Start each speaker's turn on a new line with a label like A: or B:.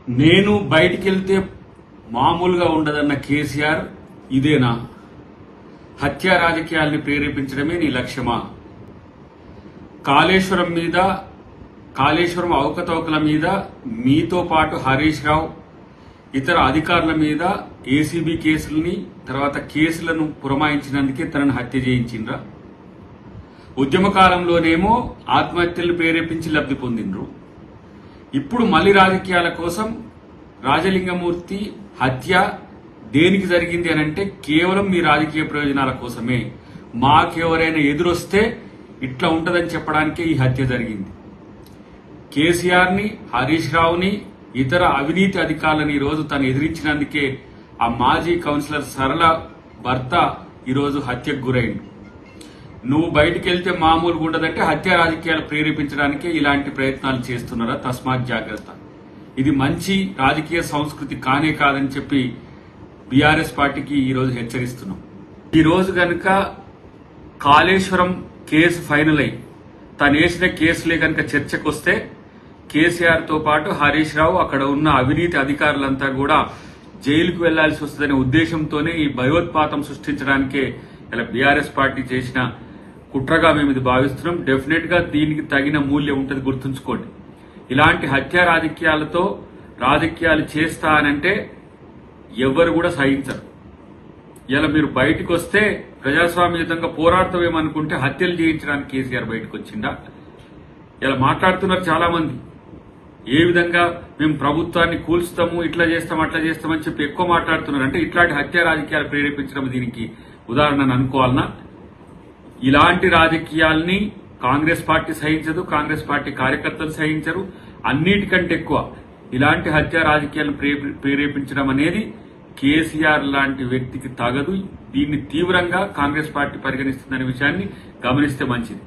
A: నేను బయటికి వెళ్తే మామూలుగా ఉండదన్న కేసీఆర్ ఇదేనా? హత్యా రాజకీయాల్ని ప్రేరేపించడమే నీ లక్ష్యమా? కాళేశ్వరం అవకతవకల మీద మీతో పాటు హరీష్ రావు ఇతర అధికారుల మీద ఏసీబీ కేసుల్ని తర్వాత కేసులను పురమాయించినందుకే తనను హత్య చేయించిండ్రా? ఉద్యమ కాలంలోనేమో ఆత్మహత్యలు ప్రేరేపించి లబ్ధి పొందిండ్రు. ఇప్పుడు మళ్లీ రాజకీయాల కోసం రాజలింగమూర్తి హత్య దేనికి జరిగింది అనంటే కేవలం మీ రాజకీయ ప్రయోజనాల కోసమే. మాకెవరైనా ఎదురొస్తే ఇట్లా ఉంటదని చెప్పడానికే ఈ హత్య జరిగింది. కేసీఆర్ ని, హరీష్ రావుని, ఇతర అవినీతి అధికారులను ఈరోజు తను ఎదిరించినందుకే ఆ మాజీ కౌన్సిలర్ సరళ భర్త ఈరోజు హత్యకు గురైంది. నువ్వు బయటికి వెళ్తే మామూలుగా ఉండదంటే హత్య రాజకీయాలు ప్రేరేపించడానికే ఇలాంటి ప్రయత్నాలు చేస్తున్నారా? తస్మాత్ జాగ్రత్త. ఇది మంచి రాజకీయ సంస్కృతి కానే కాదని చెప్పి బీఆర్ఎస్ పార్టీకి ఈరోజు హెచ్చరిస్తున్నాం. ఈ రోజు గనుక కాళేశ్వరం కేసు ఫైనల్ అయి తను వేసిన కేసులే గనుక చర్చకు వస్తే కేసీఆర్ తో పాటు హరీష్ రావు, అక్కడ ఉన్న అవినీతి అధికారులంతా కూడా జైలుకు వెళ్లాల్సి వస్తుందనే ఉద్దేశంతోనే ఈ భయోత్పాతం సృష్టించడానికే ఇలా బీఆర్ఎస్ పార్టీ చేసిన కుట్రగా మేము ఇది భావిస్తున్నాం. డెఫినెట్ గా దీనికి తగిన మూల్యం ఉంటుంది, గుర్తుంచుకోండి. ఇలాంటి హత్యా రాజకీయాలతో రాజకీయాలు చేస్తా అనంటే ఎవరు కూడా సహించరు. ఇలా మీరు బయటకు వస్తే ప్రజాస్వామ్యయుతంగా పోరాడతామేమనుకుంటే హత్యలు చేయించడానికి కేసీఆర్ బయటకు వచ్చిందా? ఇలా మాట్లాడుతున్నారు చాలా మంది. ఏ విధంగా మేము ప్రభుత్వాన్ని కూల్చుతాము, ఇట్లా చేస్తాం, అట్లా చేస్తామని చెప్పి ఎక్కువ మాట్లాడుతున్నారు. అంటే ఇట్లాంటి హత్యా రాజకీయాలు ప్రేరేపించడం దీనికి ఉదాహరణ అనుకోవాలనా? ఇలాంటి రాజకీయాల్ని కాంగ్రెస్ పార్టీ సహించదు, కాంగ్రెస్ పార్టీ కార్యకర్తలు సహించరు. అన్నిటికంటే ఎక్కువ ఇలాంటి హత్యా రాజకీయాలను ప్రేరేపించడం అనేది కేసీఆర్ లాంటి వ్యక్తికి తగదు. దీన్ని తీవ్రంగా కాంగ్రెస్ పార్టీ పరిగణిస్తుందనే విషయాన్ని గమనిస్తే మంచిది.